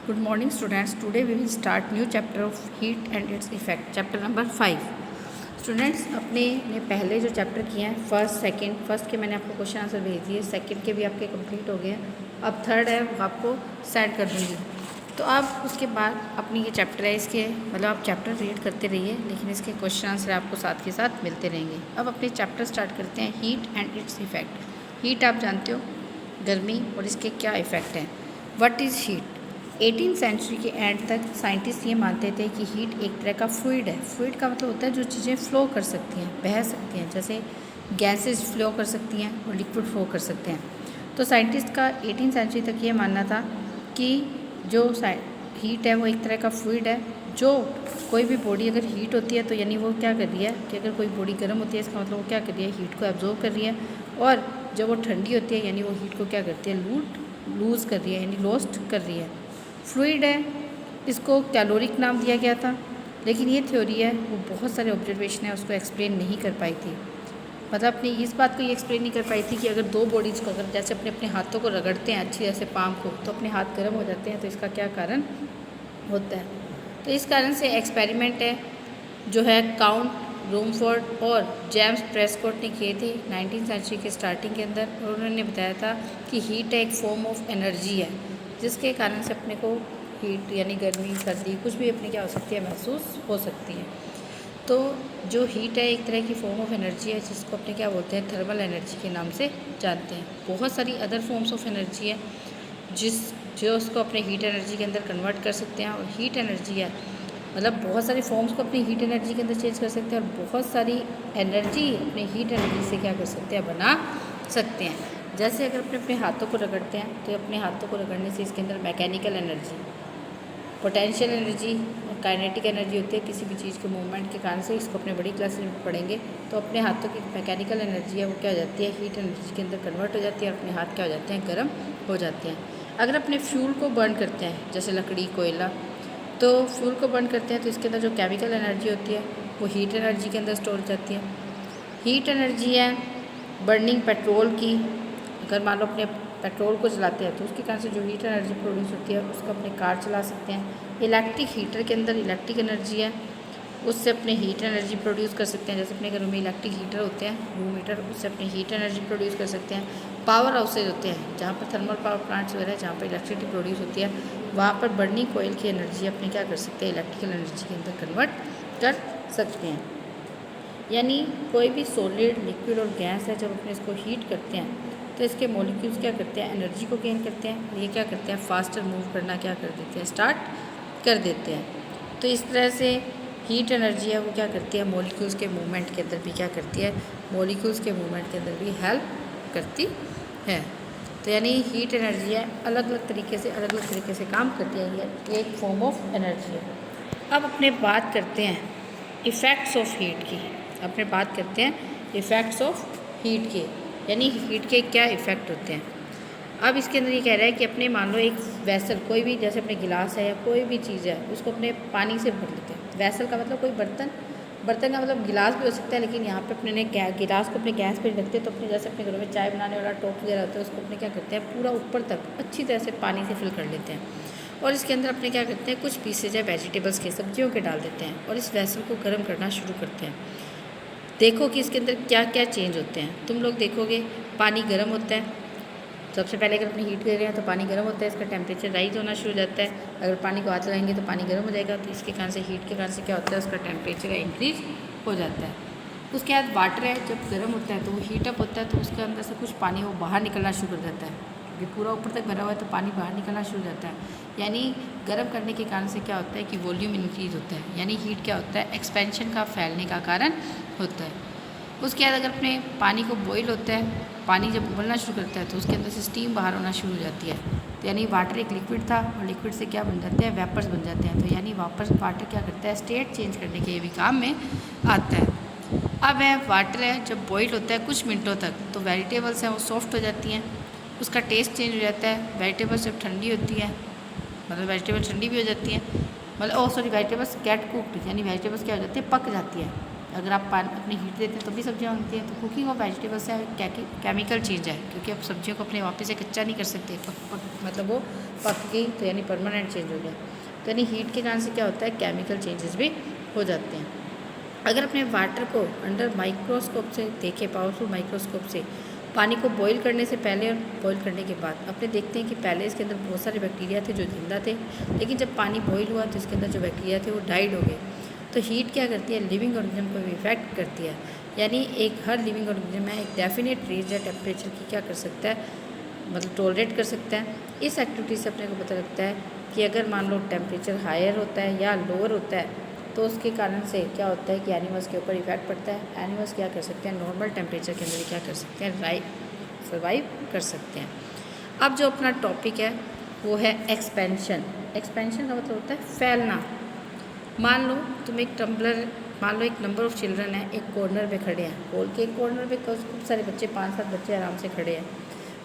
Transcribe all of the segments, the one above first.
Good morning students. Today we will start new chapter of heat and its effect. Chapter number 5. Students अपने ने पहले जो chapter किए हैं फर्स्ट के मैंने आपको क्वेश्चन आंसर भेज दिए, सेकंड के भी आपके कंप्लीट हो गए हैं। अब थर्ड है वो आपको सेंड कर दूँगी। तो अब उसके बाद अपनी ये चैप्टर है, इसके मतलब आप चैप्टर रीड करते रहिए, लेकिन इसके क्वेश्चन आंसर आपको साथ के साथ मिलते रहेंगे। अब अपने चैप्टर स्टार्ट करते हैं, heat and its effect. Heat आप जानते हो, गर्मी, और इसके क्या इफ़ेक्ट हैं। What is heat? 18th century के एंड तक साइंटिस्ट ये मानते थे कि हीट एक तरह का फ्लूइड है। फ्लूइड का मतलब होता है जो चीज़ें फ़्लो कर सकती हैं, बह सकती हैं, जैसे गैसेस फ्लो कर सकती हैं और लिक्विड फ्लो कर सकते हैं। तो साइंटिस्ट का 18th सेंचुरी तक ये मानना था कि जो हीट है वो एक तरह का फ्लूइड है। जो कोई भी बॉडी अगर हीट होती है तो यानी वो क्या कर रही है कि अगर कोई बॉडी गर्म होती है, इसका मतलब वो क्या कर रही है, हीट को एब्जॉर्ब कर रही है। और जब वो ठंडी होती है यानी वो हीट को क्या करती है, लूज़ कर रही है, यानी लॉस्ट कर रही है। फ्लूइड है, इसको कैलोरिक नाम दिया गया था, लेकिन ये थ्योरी है वो बहुत सारे ऑब्जर्वेशन है उसको एक्सप्लेन नहीं कर पाई थी। मतलब अपनी इस बात को ये एक्सप्लेन नहीं कर पाई थी कि अगर दो बॉडीज़ को अगर जैसे अपने अपने हाथों को रगड़ते हैं अच्छी जैसे पाम को, तो अपने हाथ गर्म हो जाते हैं, तो इसका क्या कारण होता है। तो इस कारण से एक्सपेरिमेंट है जो है काउंट रूमफोर्ड और जेम्स प्रेस्कॉट ने किए थे 19th सेंचुरी के स्टार्टिंग के अंदर, और उन्होंने बताया था कि हीट एक फॉर्म ऑफ एनर्जी है, जिसके कारण से अपने को हीट यानी गर्मी सर्दी कुछ भी अपने क्या हो सकती है, महसूस हो सकती है। तो जो हीट है एक तरह की फॉर्म ऑफ एनर्जी है, जिसको अपने क्या बोलते हैं, थर्मल एनर्जी के नाम से जानते हैं। बहुत सारी अदर फॉर्म्स ऑफ एनर्जी है जो उसको अपने हीट एनर्जी के अंदर कन्वर्ट कर सकते हैं। और हीट एनर्जी है मतलब बहुत सारी फॉर्म्स को अपनी हीट एनर्जी के अंदर चेंज कर सकते हैं, और बहुत सारी एनर्जी अपने हीट एनर्जी से क्या कर सकते हैं, बना सकते हैं। जैसे अगर अपने अपने हाथों को रगड़ते हैं तो अपने हाथों को रगड़ने से इसके अंदर मैकेनिकल एनर्जी, पोटेंशियल एनर्जी और काइनेटिक एनर्जी होती है किसी भी चीज़ के मूवमेंट के कारण से। इसको अपने बड़ी क्लास में पढ़ेंगे। तो अपने हाथों की मैकेनिकल एनर्जी है वो क्या हो जाती है, हीट एनर्जी के अंदर कन्वर्ट हो जाती है, और अपने हाथ क्या हो जाते हैं, गर्म हो जाते हैं। अगर अपने फ्यूल को बर्न करते हैं जैसे लकड़ी, कोयला, तो फ्यूल को बर्न करते हैं तो इसके अंदर जो केमिकल एनर्जी होती है वो हीट एनर्जी के अंदर स्टोर हो जाती है। हीट एनर्जी है बर्निंग पेट्रोल की। अगर मान लो अपने पेट्रोल को जलाते हैं तो उसके कारण से जो हीट एनर्जी प्रोड्यूस होती है उसको अपने कार चला सकते हैं। इलेक्ट्रिक हीटर के अंदर इलेक्ट्रिक एनर्जी है, उससे अपने हीट एनर्जी प्रोड्यूस कर सकते हैं। जैसे अपने घरों में इलेक्ट्रिक हीटर होते हैं, रूम हीटर, उससे अपनी हीट एनर्जी प्रोड्यूस कर सकते हैं। पावर हाउसेज होते हैं जहाँ पर थर्मल पावर प्लांट्स वगैरह जहाँ पर इलेक्ट्रिसिटी प्रोड्यूस होती है, वहाँ पर बर्निंग कोयल की एनर्जी अपने क्या कर सकते हैं, इलेक्ट्रिकल एनर्जी के अंदर कन्वर्ट कर सकते हैं। यानी कोई भी सॉलिड, लिक्विड और गैस है, जब अपने इसको हीट करते हैं तो इसके मॉलिक्यूल्स क्या करते हैं, एनर्जी को गेन करते हैं, और ये क्या करते हैं, फास्टर मूव करना क्या कर देते हैं, स्टार्ट कर देते हैं। तो इस तरह से हीट एनर्जी है वो क्या करती है, मॉलिक्यूल्स के मूवमेंट के अंदर भी क्या करती है, मॉलिक्यूल्स के मूवमेंट के अंदर भी हेल्प करती है। तो यानी हीट एनर्जी है अलग अलग तरीके से काम करती है, ये एक फॉर्म ऑफ एनर्जी है। अब अपने बात करते हैं इफ़ेक्ट्स ऑफ हीट की। अपने बात करते हैं इफ़ेक्ट्स ऑफ हीट के, यानी हीट के क्या इफ़ेक्ट होते हैं। अब इसके अंदर ये कह रहा है कि अपने मान लो एक वैसल, कोई भी जैसे अपने गिलास है या कोई भी चीज़ है, उसको अपने पानी से भर लेते हैं। वैसल का मतलब कोई बर्तन, बर्तन का मतलब गिलास भी हो सकता है, लेकिन यहाँ पे अपने ने गिलास को अपने गैस पे रखते हैं। तो अपने जैसे अपने घरों में चाय बनाने वाला टॉप वगैरह होता है, उसको अपने क्या करते हैं, पूरा ऊपर तक अच्छी तरह से पानी से फिल कर लेते हैं, और इसके अंदर अपने क्या करते हैं, कुछ पीसेज है वेजिटेबल्स के, सब्जियों के डाल देते हैं, और इस वैसल को गर्म करना शुरू करते हैं। देखो कि इसके अंदर क्या क्या चेंज होते हैं। तुम लोग देखोगे पानी गर्म होता है, सबसे पहले अगर अपनी हीट कर रहे हैं तो पानी गर्म होता है, इसका टेम्परेचर राइज होना शुरू हो जाता है। अगर पानी को हाथ लगाएंगे तो पानी गर्म हो जाएगा, तो इसके कारण से हीट के कारण से क्या होता है, उसका टेम्परेचर इंक्रीज हो जाता है। उसके बाद वाटर है, जब गर्म होता है तो वो हीट अप होता है, तो उसके अंदर से कुछ पानी वो बाहर निकलना शुरू कर जाता है, क्योंकि पूरा ऊपर तक भरा हुआ है तो पानी बाहर निकलना शुरू हो जाता है। यानी गर्म करने के कारण से क्या होता है कि वॉल्यूम इंक्रीज होता है, यानी हीट क्या होता है, एक्सपेंशन का फैलने का कारण होता है। उसके बाद अगर अपने पानी को बॉईल होता है, पानी जब उबलना शुरू करता है तो उसके अंदर से स्टीम बाहर होना शुरू हो जाती है। तो यानी वाटर एक लिक्विड था, और लिक्विड से क्या बन जाते हैं, वेपर्स बन जाते हैं। तो यानी वाटर क्या करता है, स्टेट चेंज करने के भी काम में आता है। अब है वाटर है, जब बॉईल होता है कुछ मिनटों तक, तो वेजिटेबल्स हैं वो सॉफ्ट हो जाती हैं, उसका टेस्ट चेंज हो जाता है। वेजिटेबल्स जब ठंडी होती है, मतलब वेजिटेबल ठंडी भी हो जाती हैं, मतलब वेजिटेबल्स गेट कुकड, यानी वेजिटेबल्स क्या हो जाती है, पक जाती है। अगर आप अपनी हीट देते हैं तो भी सब्जियां बनती हैं। तो कुकिंग ऑफ वेजिटेबल्स से केमिकल चेंज है, क्योंकि अब सब्जियों को अपने वापस से कच्चा नहीं कर सकते, मतलब वो पक गई तो यानी परमानेंट चेंज हो गया। तो यानी हीट के कारण से क्या होता है, केमिकल चेंजेस भी हो जाते हैं। अगर अपने वाटर को अंडर माइक्रोस्कोप से देखें, पावरफुल माइक्रोस्कोप से, पानी को बॉईल करने से पहले और बॉईल करने के बाद, अपने देखते हैं कि पहले इसके अंदर बहुत सारे बैक्टीरिया थे जो जिंदा थे, लेकिन जब पानी बॉईल हुआ तो इसके अंदर जो बैक्टीरिया थे वो डाइड हो गए। तो हीट क्या करती है, लिविंग ऑर्गेनिज्म को भी इफेक्ट करती है। यानी एक हर लिविंग ऑर्गेनिज्म में एक डेफिनेट रेंज या टेम्परेचर की क्या कर सकता है, मतलब टॉलरेट कर सकता है। इस एक्टिविटी से अपने को पता लगता है कि अगर मान लो टेम्परेचर हायर होता है या लोअर होता है तो उसके कारण से क्या होता है कि एनिमल्स के ऊपर इफेक्ट पड़ता है। एनिमल्स क्या कर सकते हैं, नॉर्मल टेम्परेचर के अंदर क्या कर सकते हैं, सर्वाइव कर सकते हैं। अब जो अपना टॉपिक है वो है एक्सपेंशन। एक्सपेंशन का मतलब होता है फैलना। मान लो तुम एक टम्बलर, मान लो एक नंबर ऑफ चिल्ड्रन है, एक कॉर्नर पे खड़े हैं, हॉल के एक कॉर्नर पे खूब सारे बच्चे, 5-7 बच्चे आराम से खड़े हैं।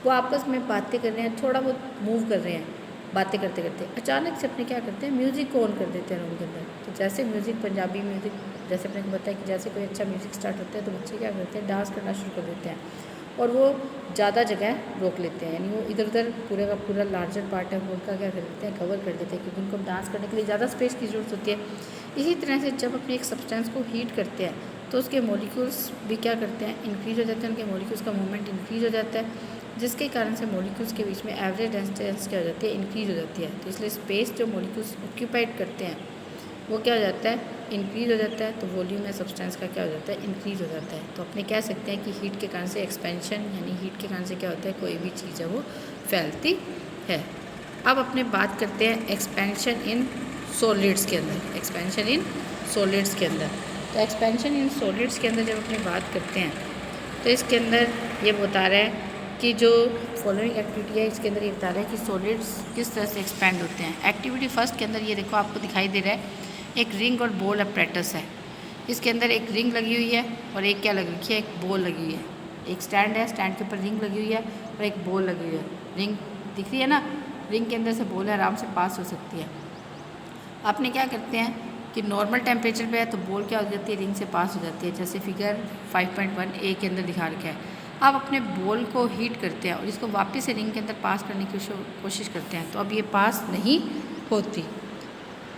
वो आपस में बातें कर रहे हैं, थोड़ा बहुत मूव कर रहे हैं, बातें करते करते अचानक से अपने क्या करते हैं, म्यूज़िक को ऑन कर देते हैं रूम के अंदर। तो जैसे म्यूज़िक, पंजाबी म्यूज़िक, जैसे अपने को बताया कि जैसे कोई अच्छा म्यूज़िक स्टार्ट होता है तो बच्चे क्या करते हैं, डांस करना शुरू कर देते हैं और वो ज़्यादा जगह रोक लेते हैं, यानी वो इधर उधर पूरे का पूरा लार्जर पार्ट है उनका क्या कर देते हैं, कवर कर देते हैं, क्योंकि उनको डांस करने के लिए ज़्यादा स्पेस की ज़रूरत होती है। इसी तरह से जब अपने एक सब्सटेंस को हीट करते हैं तो उसके मॉलिक्यूल्स भी क्या करते हैं, इंक्रीज़ हो जाते हैं, उनके मॉलिक्यूल्स का मूवमेंट इंक्रीज़ हो जाता है, जिसके कारण से मॉलिक्यूल्स के बीच में एवरेज डिस्टेंस क्या हो जाती है, इंक्रीज़ हो जाती है। तो इसलिए स्पेस जो मॉलिक्यूल्स ऑक्यूपाइड करते हैं वो क्या हो जाता है, इंक्रीज़ हो जाता है। तो वॉल्यूम या सब्सटेंस का क्या हो जाता है, इंक्रीज़ हो जाता है। तो अपने कह सकते हैं कि हीट के कारण से एक्सपेंशन, यानी हीट के कारण से क्या होता है, कोई भी चीज़ है वो फैलती है। अब अपने बात करते हैं एक्सपेंशन इन सॉलिड्स के अंदर। एक्सपेंशन इन सॉलिड्स के अंदर, तो एक्सपेंशन इन सॉलिड्स के अंदर जब अपनी बात करते हैं तो इसके अंदर ये बता रहा है कि जो फॉलोइंग एक्टिविटी है इसके अंदर ये बता रहा है कि सॉलिड्स किस तरह से एक्सपेंड होते हैं। एक्टिविटी फर्स्ट के अंदर ये देखो आपको दिखाई दे रहा है, एक रिंग और बॉल अपरेटस है। इसके अंदर एक रिंग लगी हुई है और एक क्या लगी हुई है, एक बॉल लगी हुई है। एक स्टैंड है, स्टैंड के ऊपर रिंग लगी हुई है और एक बॉल लगी हुई है। रिंग दिख रही है ना, रिंग के अंदर से बॉल आराम से पास हो सकती है। आपने क्या करते हैं कि नॉर्मल टेम्परेचर पे है तो बॉल क्या हो जाती है, रिंग से पास हो जाती है, जैसे फिगर 5.1 के अंदर दिखा रखा है। आप अपने बॉल को हीट करते हैं और इसको वापस से रिंग के अंदर पास करने की कोशिश करते हैं, तो अब ये पास नहीं होती,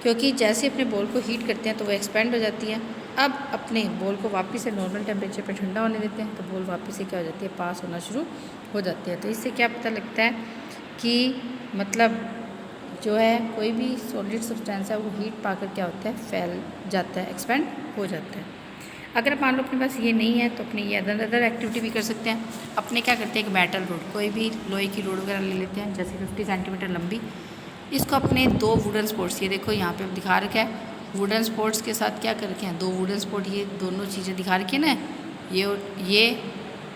क्योंकि जैसे अपने बॉल को हीट करते हैं तो वो एक्सपेंड हो जाती है। अब अपने बॉल को वापस से नॉर्मल टेम्परेचर पे ठंडा होने देते हैं तो बॉल वापस से क्या हो जाती है, पास होना शुरू हो जाती है। तो इससे क्या पता लगता है कि मतलब जो है कोई भी सॉलिड सब्सटेंस है वो हीट पाकर क्या होता है, फैल जाता है, एक्सपेंड हो जाता है। अगर मान लो अपने पास ये नहीं है तो अपने ये अदर एक्टिविटी भी कर सकते हैं। अपने क्या करते हैं, एक मेटल रोड, कोई भी लोहे की रोड वगैरह ले लेते हैं, जैसे 50 सेंटीमीटर लंबी। इसको अपने 2 वुडन स्पोर्ट्स, ये देखो यहाँ पे दिखा रखा है, वुडन स्पोर्ट्स के साथ क्या कर रखे हैं, 2 वुडन स्पोर्ट, ये दोनों चीज़ें दिखा रखी है ना, ये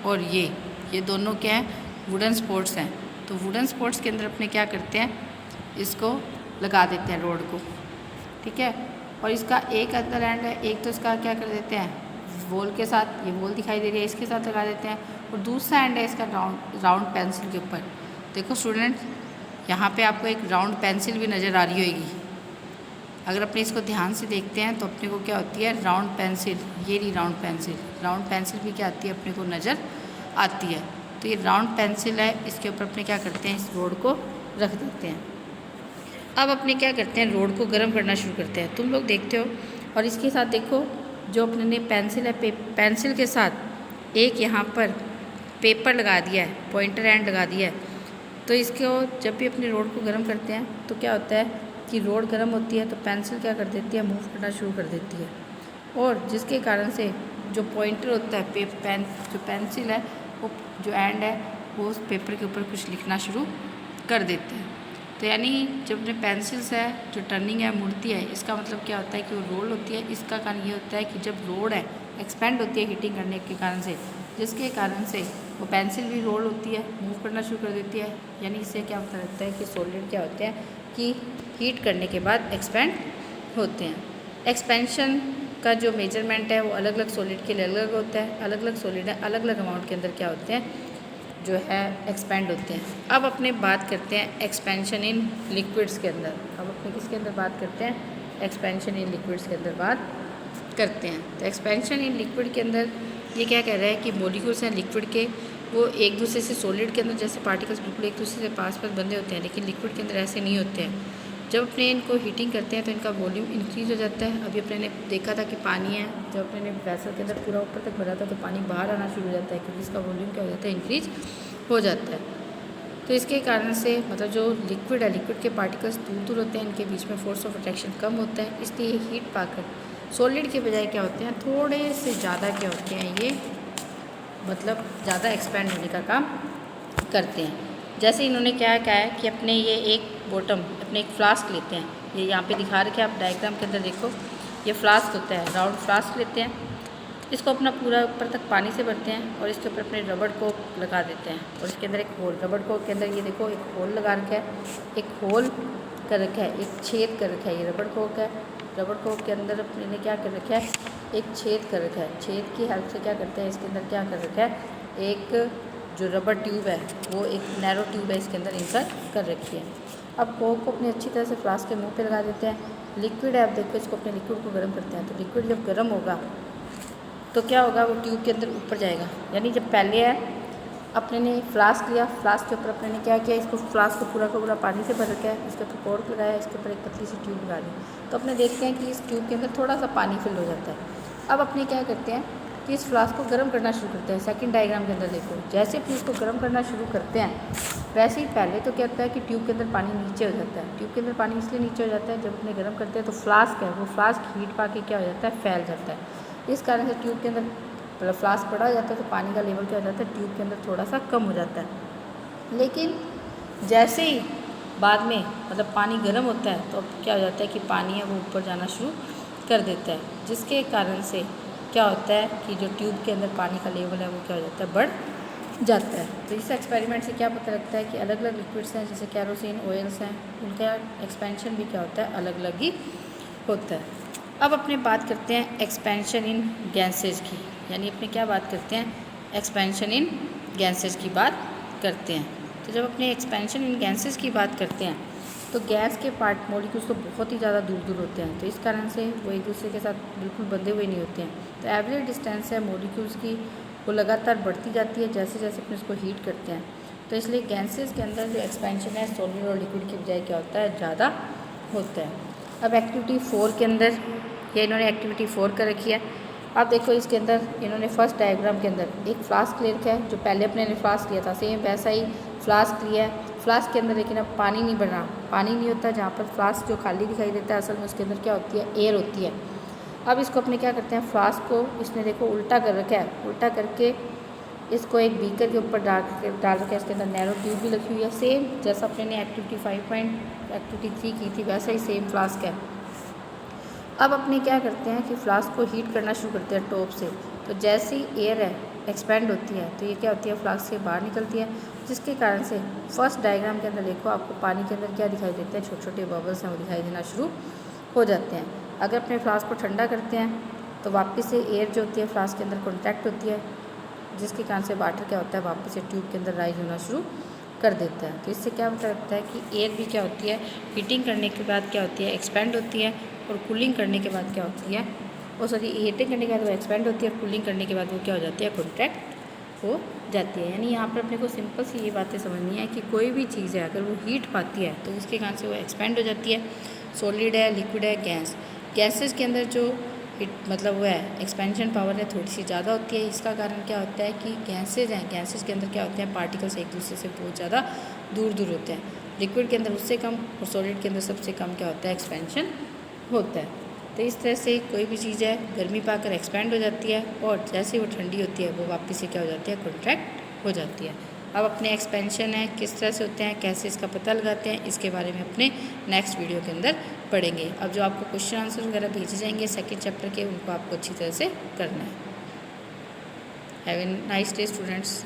और ये दोनों क्या है, वुडन स्पोर्ट्स हैं। तो वुडन स्पोर्ट्स के अंदर अपने क्या करते हैं, इसको लगा देते हैं रोड को, ठीक है। और इसका एक अदर एंड है, एक तो इसका क्या कर देते हैं, बॉल के साथ, ये बॉल दिखाई दे रही है, इसके साथ लगा देते हैं, और दूसरा एंड है इसका राउंड पेंसिल के ऊपर। देखो स्टूडेंट, यहाँ पे आपको एक राउंड पेंसिल भी नज़र आ रही होगी। अगर अपने इसको ध्यान से देखते हैं तो अपने को क्या होती है, राउंड पेंसिल, ये रही राउंड पेंसिल भी क्या आती है, अपने को नज़र आती है। तो ये राउंड पेंसिल है, इसके ऊपर अपने क्या करते हैं, इस रोड को रख देते हैं। अब अपने क्या करते हैं, रोड को गर्म करना शुरू करते हैं, तुम लोग देखते हो। और इसके साथ देखो जो अपने ने पेंसिल है, पेंसिल के साथ एक यहाँ पर पेपर लगा दिया है, पॉइंटर एंड लगा दिया है। तो इसको जब भी अपने रोड को गर्म करते हैं तो क्या होता है कि रोड गर्म होती है तो पेंसिल क्या कर देती है, मूव करना शुरू कर देती है, और जिसके कारण से जो पॉइंटर होता है, जो पेंसिल है, वो जो एंड है वो उस पेपर के ऊपर कुछ लिखना शुरू कर देते हैं। तो यानी जब अपने पेंसिल्स है जो टर्निंग है, मुड़ती है, इसका मतलब क्या होता है कि वो रोल होती है। इसका कारण ये होता है कि जब रोड है एक्सपेंड होती है हीटिंग करने के कारण से, जिसके कारण से वो पेंसिल भी रोल होती है, मूव करना शुरू कर देती है। यानी इससे क्या पता लगता है कि सॉलिड क्या होते हैं कि हीट करने के बाद एक्सपेंड होते हैं। एक्सपेंशन का जो मेजरमेंट है वो अलग अलग सॉलिड के लिए अलग अलग होता है। अलग अलग सॉलिड है, अलग अलग अमाउंट के अंदर क्या होते हैं, जो है एक्सपेंड होते हैं। अब अपने बात करते हैं एक्सपेंशन इन लिक्विड्स के अंदर। अब अपने किसके अंदर बात करते हैं, एक्सपेंशन इन लिक्विड्स के अंदर बात करते हैं। तो एक्सपेंशन इन लिक्विड के अंदर ये क्या कह रहा है कि मॉलिक्यूल्स हैं लिक्विड के, वो एक दूसरे से सॉलिड के अंदर जैसे पार्टिकल्स बिल्कुल एक दूसरे से पास बंधे होते हैं, लेकिन लिक्विड के अंदर ऐसे नहीं होते हैं। जब अपने इनको हीटिंग करते हैं तो इनका वॉल्यूम इंक्रीज़ हो जाता है। अभी अपने ने देखा था कि पानी है, जब अपने ने वेसल के अंदर पूरा ऊपर तक भरा था तो पानी बाहर आना शुरू हो जाता है, क्योंकि इसका वॉल्यूम क्या हो जाता है, इंक्रीज हो जाता है। तो इसके कारण से मतलब जो लिक्विड है, लिक्विड के पार्टिकल्स दूर दूर होते हैं, इनके बीच में फोर्स ऑफ अट्रैक्शन कम होता है, इसलिए ये हीट पाकर सॉलिड के बजाय क्या होते हैं, थोड़े से ज़्यादा क्या होते हैं, ये मतलब ज़्यादा एक्सपेंड होने का काम करते हैं। जैसे इन्होंने क्या कहा है कि अपने ये एक बॉटम अपने एक फ्लास्क लेते हैं, ये यहाँ पे दिखा रखे हैं आप डायग्राम के अंदर देखो, ये फ्लास्क होता है, राउंड फ्लास्क लेते हैं, इसको अपना पूरा ऊपर तक पानी से भरते हैं और इसके ऊपर अपने रबड़ को लगा देते हैं और इसके अंदर एक होल, रबड़ को के अंदर ये देखो एक होल लगा रखा है, एक होल कर रखा है, एक छेद कर रखा है, ये रबड़ कोक है, रबड़ कोक के अंदर अपने ने क्या कर रखा है, एक छेद कर रखा है। छेद की हेल्प से क्या करते हैं, इसके अंदर क्या कर रखा है, एक जो रबड़ ट्यूब है वो एक नैरो ट्यूब है, इसके अंदर इंसर्ट कर रखी है। अब कोक को अपनी अच्छी तरह से फ्लास्क के मुंह पे लगा देते हैं। लिक्विड है, अब देखो इसको अपने लिक्विड को गर्म करते हैं, तो लिक्विड जब गर्म होगा तो क्या होगा, वो ट्यूब के अंदर ऊपर जाएगा। यानी जब पहले है अपने ने फ्लास्क लिया, फ्लास्क के ऊपर अपने ने क्या किया, इसको फ्लास्क को पूरा का पूरा पानी से भर रखा है, इसके ऊपर कॉर्क लगाया, इसके ऊपर एक पतली सी ट्यूब लगा दी, तो अपने देखते हैं कि इस ट्यूब के अंदर थोड़ा सा पानी फिल हो जाता है। अब अपने क्या करते हैं कि इस फ्लास्क को गर्म करना शुरू करते हैं। सेकंड डायग्राम के अंदर देखो, जैसे अपने इसको गर्म करना शुरू करते हैं, वैसे ही पहले तो क्या होता है कि ट्यूब के अंदर पानी नीचे हो जाता है। ट्यूब के अंदर पानी इसलिए नीचे हो जाता है, जब अपने गर्म करते हैं तो फ्लास्क है, वो फ्लास्क हीट पा के क्या हो जाता है, फैल जाता है। इस कारण से ट्यूब के अंदर मतलब फ्लास्क बड़ा हो जाता है तो पानी का लेवल क्या हो जाता है, ट्यूब के अंदर थोड़ा सा कम हो जाता है। लेकिन जैसे ही बाद में मतलब पानी गर्म होता है तो क्या हो जाता है कि पानी है वो ऊपर जाना शुरू कर देता है, जिसके कारण से क्या होता है कि जो ट्यूब के अंदर पानी का लेवल है वो क्या हो जाता है, बढ़ जाता है। तो इस एक्सपेरिमेंट से क्या पता लगता है कि अलग अलग लिक्विड्स हैं, जैसे कैरोसिन, ऑयल्स हैं, उनका एक्सपेंशन भी क्या होता है, अलग अलग ही होता है। अब अपने बात करते हैं एक्सपेंशन इन गैसेज की, यानी अपने क्या बात करते हैं, एक्सपेंशन इन गैसेज की बात करते हैं। तो जब अपने एक्सपेंशन इन गैसेज की बात करते हैं तो गैस के पार्ट मॉलिक्यूल्स तो बहुत ही ज़्यादा दूर दूर होते हैं, तो इस कारण से वो एक दूसरे के साथ बिल्कुल बंधे हुए नहीं होते हैं। तो एवरेज डिस्टेंस है मॉलिक्यूल्स की वो लगातार बढ़ती जाती है जैसे जैसे अपने उसको हीट करते हैं। तो इसलिए गैसेज के अंदर जो एक्सपेंशन है सॉलिड और लिक्विड की बजाय क्या होता है, ज़्यादा होता है। अब एक्टिविटी 4 के अंदर ये इन्होंने एक्टिविटी 4 कर रखी है। अब देखो इसके अंदर इन्होंने फर्स्ट डायग्राम के अंदर एक फ्लास्क ले रखा है, जो पहले अपने ने फ्लास्क लिया था सेम वैसा ही फ्लास्क लिया है। फ्लास्क के अंदर लेकिन अब पानी नहीं बन रहा, पानी नहीं होता, जहाँ पर फ्लास्क जो खाली दिखाई देता है असल में उसके अंदर क्या होती है, एयर होती है। अब इसको अपने क्या करते हैं, फ्लास्क को इसने देखो उल्टा कर रखा है, उल्टा करके इसको एक बीकर के ऊपर डाल रखा है, इसके अंदर नैरो ट्यूब भी रखी हुई है, सेम जैसा अपने ने एक्टिविटी 3 की थी वैसा ही सेम फ्लास्क है। अब अपने क्या करते हैं कि फ्लास्क को हीट करना शुरू करते हैं टॉप से, तो जैसे ही एयर है एक्सपेंड होती है तो ये क्या होती है, फ्लास्क से बाहर निकलती है, जिसके कारण से फर्स्ट डायग्राम के अंदर देखो आपको पानी के अंदर क्या दिखाई देते हैं, छोटे छोटे बबल्स हैं वो दिखाई देना शुरू हो जाते हैं। अगर अपने फ्लास्क को ठंडा करते हैं तो वापस से एयर जो होती है फ्लास्क के अंदर कॉन्टैक्ट होती है, जिसके कारण से वाटर क्या होता है वापस से ट्यूब के अंदर राइज होना शुरू कर देता है। तो इससे क्या पता लगता है कि एयर भी क्या होती है, हीटिंग करने के बाद क्या होती है, एक्सपेंड होती है, और कूलिंग करने के बाद क्या होती है, हीटिंग करने के बाद वो एक्सपेंड होती है, और कूलिंग करने के बाद वो क्या हो जाती है, कॉन्ट्रैक्ट हो जाती है। यानी यहाँ पर अपने को सिंपल सी ये बातें समझनी है कि कोई भी चीज़ है अगर वो हीट पाती है तो उसके कारण से वो एक्सपेंड हो जाती है। सॉलिड है, लिक्विड है, गैसेस के अंदर जो मतलब वो है एक्सपेंशन पावर है थोड़ी सी ज़्यादा होती है। इसका कारण क्या होता है कि गैसेज हैं, गैसेज के अंदर क्या होते हैं, पार्टिकल्स एक दूसरे से बहुत ज़्यादा दूर दूर होते हैं। लिक्विड के अंदर उससे कम और सॉलिड के अंदर सबसे कम क्या होता है, एक्सपेंशन होता है। तो इस तरह से कोई भी चीज़ है गर्मी पाकर एक्सपेंड हो जाती है, और जैसे वो ठंडी होती है वो वापस से क्या हो जाती है, कॉन्ट्रैक्ट हो जाती है। अब अपने एक्सपेंशन है किस तरह से होते हैं, कैसे इसका पता लगाते हैं, इसके बारे में अपने नेक्स्ट वीडियो के अंदर पढ़ेंगे। अब जो आपको क्वेश्चन आंसर वगैरह भेजे जाएंगे सेकंड चैप्टर के, उनको आपको अच्छी तरह से करना है। Have a nice day students.